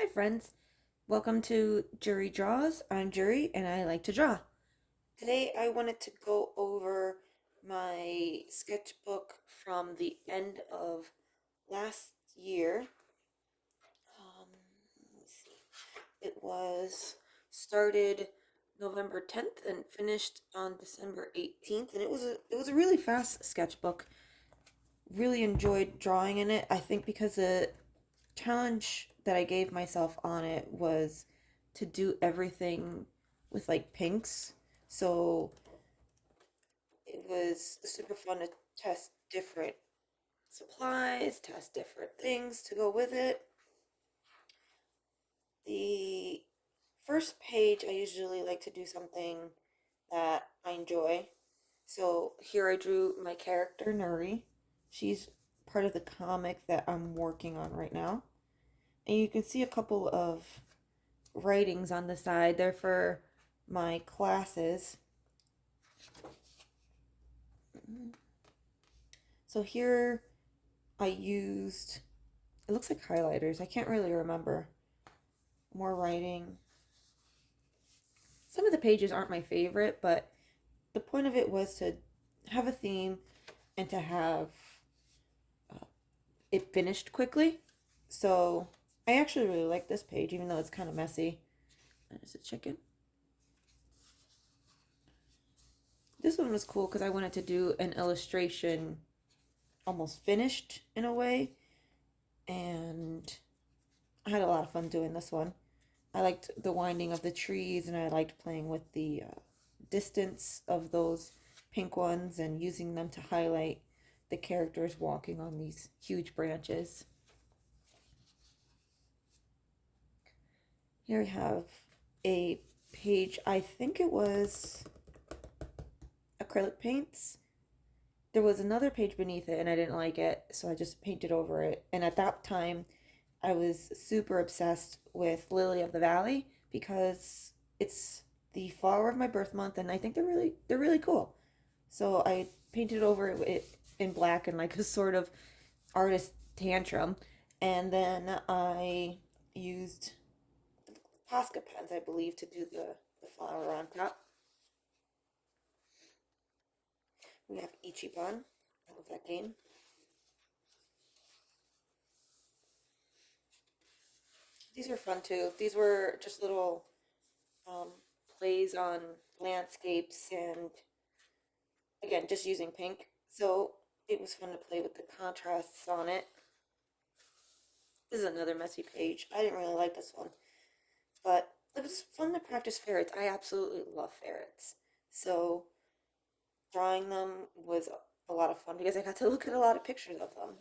Hi, friends. Welcome to Jury Draws. I'm Jury and I like to draw. Today, I wanted to go over my sketchbook from the end of last year. Let me see. It was started November 10th and finished on December 18th, and it was a really fast sketchbook. Really enjoyed drawing in it. I think because the challenge that I gave myself on it was to do everything with like pinks. So it was super fun to test different supplies, test different things to go with it. The first page, I usually like to do something that I enjoy. So here I drew my character, Nuri. She's part of the comic that I'm working on right now. And you can see a couple of writings on the side. They're for my classes. So here I used, it looks like highlighters. I can't really remember. More writing. Some of the pages aren't my favorite, but the point of it was to have a theme and to have uh, it finished quickly. So I actually really like this page, even though it's kind of messy. There's a chicken. This one was cool because I wanted to do an illustration almost finished in a way, and I had a lot of fun doing this one. I liked the winding of the trees, and I liked playing with the distance of those pink ones and using them to highlight the characters walking on these huge branches. Here we have a page, I think it was acrylic paints. There was another page beneath it, and I didn't like it, so I just painted over it. And at that time, I was super obsessed with Lily of the Valley because it's the flower of my birth month, and I think they're really cool. So I painted over it in black and like a sort of artist tantrum, and then I used Posca pens, I believe, to do the flower on top. We have Ichiban. I love that game. These are fun too. These were just little um, plays on landscapes and again, just using pink. So it was fun to play with the contrasts on it. This is another messy page. I didn't really like this one, but it was fun to practice ferrets. I absolutely love ferrets. So drawing them was a lot of fun because I got to look at a lot of pictures of them.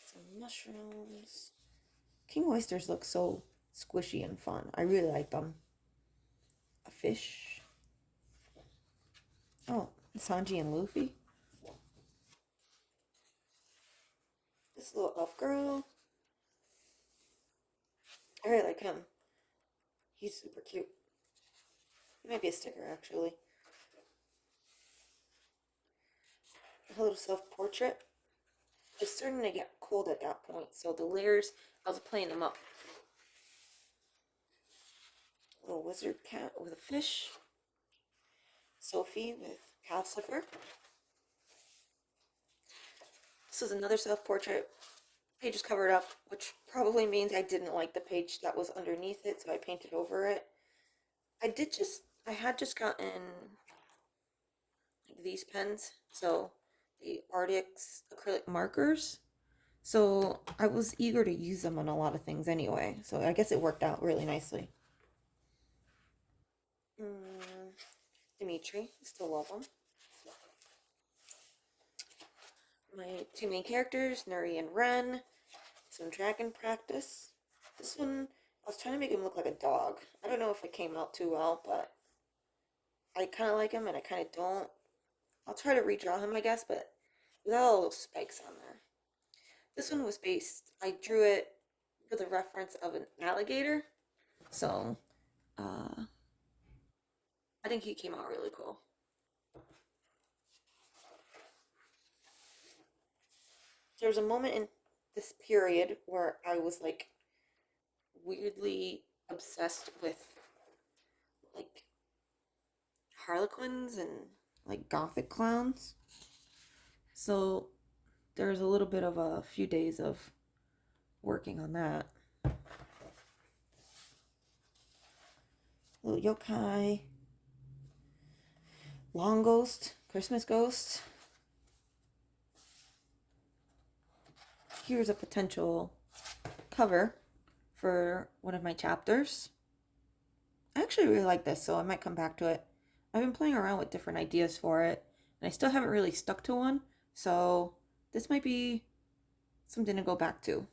Some mushrooms. King oysters look so squishy and fun. I really like them. A fish. Oh, Sanji and Luffy. This little elf girl. I really like him. He's super cute. He might be a sticker actually. A little self-portrait. It's starting to get cold at that point, so the layers, I was playing them up. A little wizard cat with a fish. Sophie with cow slipper. This is another self-portrait. Page is covered up, which probably means I didn't like the page that was underneath it, so I painted over it. I had just gotten these pens, so the Arctic's acrylic markers. So I was eager to use them on a lot of things anyway. So I guess it worked out really nicely. Mm, Dimitri, still love him. My two main characters, Nuri and Ren. Some dragon practice. This one, I was trying to make him look like a dog. I don't know if it came out too well, but I kind of like him and I kind of don't. I'll try to redraw him, I guess, but without all those spikes on there. This one was based, I drew it with a reference of an alligator. So, uh, I think he came out really cool. There was a moment in this period where I was like weirdly obsessed with like harlequins and like gothic clowns. So there's a little bit of a few days of working on that. Little yokai, long ghost, Christmas ghost. Here's a potential cover for one of my chapters. I actually really like this, so I might come back to it. I've been playing around with different ideas for it, and I still haven't really stuck to one, so this might be something to go back to.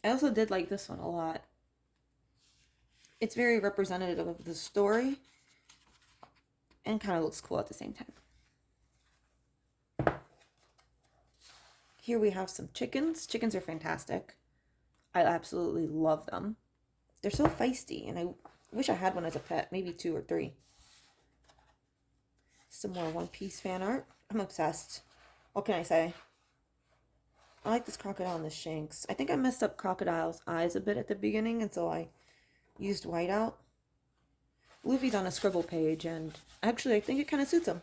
I also did like this one a lot. It's very representative of the story and kind of looks cool at the same time. Here we have some chickens. Chickens are fantastic. I absolutely love them. They're so feisty, and I wish I had one as a pet, maybe two or three. Some more One Piece fan art. I'm obsessed. What can I say? I like this crocodile and the shanks. I think I messed up Crocodile's eyes a bit at the beginning, and so I used whiteout. Luffy's on a scribble page, and actually I think it kind of suits him.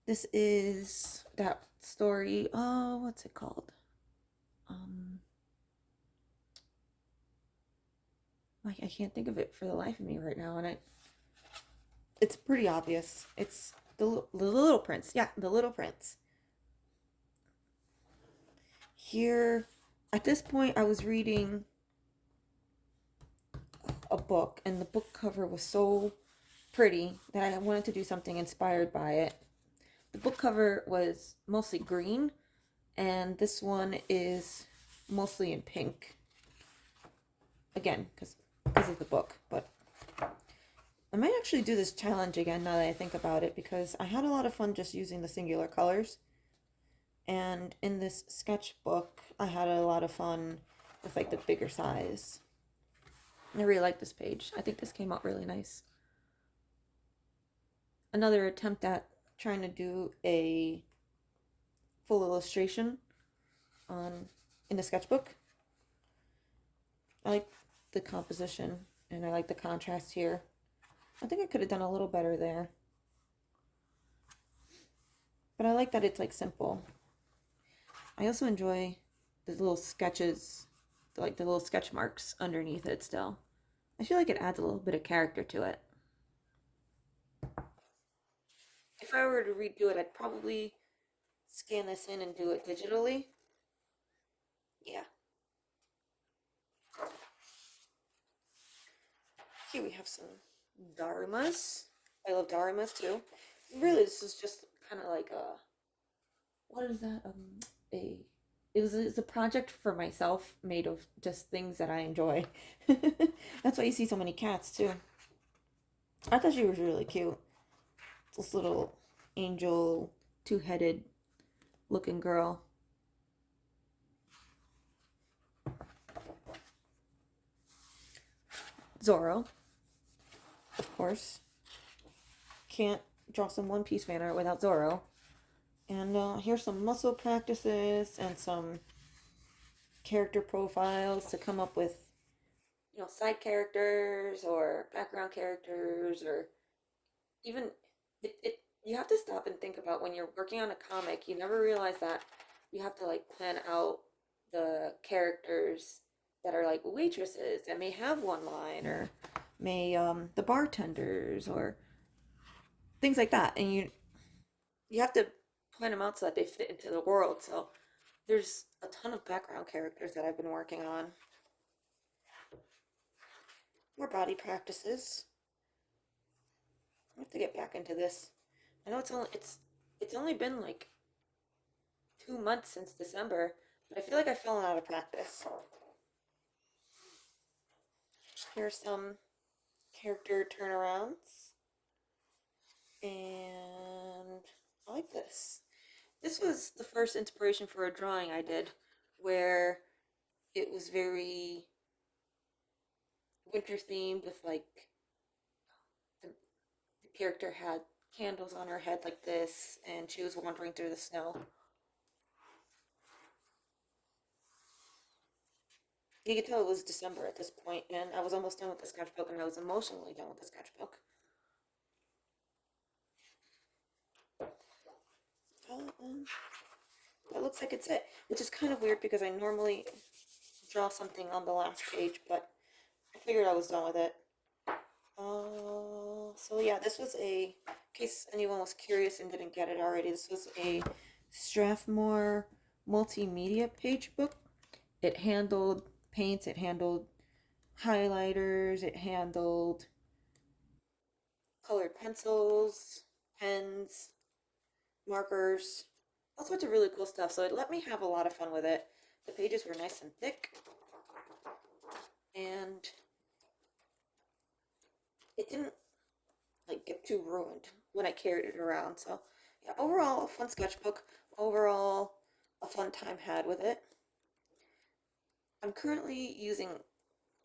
This is that story. Oh, what's it called? Like I can't think of it for the life of me right now, and it's pretty obvious. It's the Little Prince. Yeah, the Little Prince. Here, at this point, I was reading a book, and the book cover was so pretty that I wanted to do something inspired by it. The book cover was mostly green, and this one is mostly in pink. Again, because of the book, but I might actually do this challenge again now that I think about it because I had a lot of fun just using the singular colors. And in this sketchbook, I had a lot of fun with like the bigger size. I really like this page. I think this came out really nice. Another attempt at trying to do a full illustration on in the sketchbook. I like the composition and I like the contrast here. I think I could have done a little better there. But I like that it's like simple. I also enjoy the little sketches, like the little sketch marks underneath it still. I feel like it adds a little bit of character to it. If I were to redo it, I'd probably scan this in and do it digitally. Yeah. Here we have some darumas. I love darumas too. Really, this is just kind of like a what is that? A it's a project for myself made of just things that I enjoy. That's why you see so many cats too. I thought she was really cute. This little angel, two-headed looking girl. Zoro, of course. Can't draw some One Piece fan art without Zoro. And here's some muscle practices and some character profiles to come up with, side characters or background characters or even you have to stop and think about when you're working on a comic, you never realize that you have to like plan out the characters that are like waitresses that may have one line or may the bartenders or things like that. And you have to plan them out so that they fit into the world. So there's a ton of background characters that I've been working on. More body practices. I have to get back into this. I know it's only been like 2 months since December, but I feel like I've fallen out of practice. Here's some character turnarounds, and I like this. This was the first inspiration for a drawing I did, where it was very winter themed with like the character had candles on her head like this, and she was wandering through the snow. You could tell it was December at this point, and I was almost done with the sketchbook, and I was emotionally done with the sketchbook. Um, that looks like it's it, which is kind of weird because I normally draw something on the last page, but I figured I was done with it. So yeah, this was in case anyone was curious and didn't get it already, this was a Strathmore multimedia page book. It handled paints, it handled highlighters, it handled colored pencils, pens, markers, all sorts of really cool stuff. So it let me have a lot of fun with it. The pages were nice and thick, and it didn't like get too ruined when I carried it around. So yeah, overall a fun sketchbook. Overall a fun time had with it. I'm currently using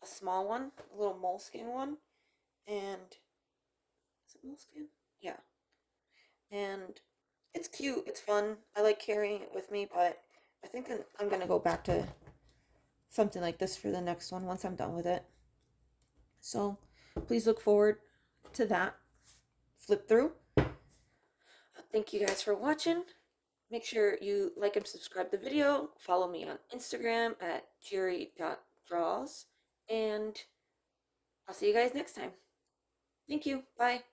a small one, a little moleskin one, and is it moleskin? Yeah, and it's cute. It's fun. I like carrying it with me, but I think I'm gonna go back to something like this for the next one once I'm done with it. So please look forward to that flip through. Thank you guys for watching. Make sure you like and subscribe the video. Follow me on Instagram at jerry.draws. And I'll see you guys next time. Thank you. Bye.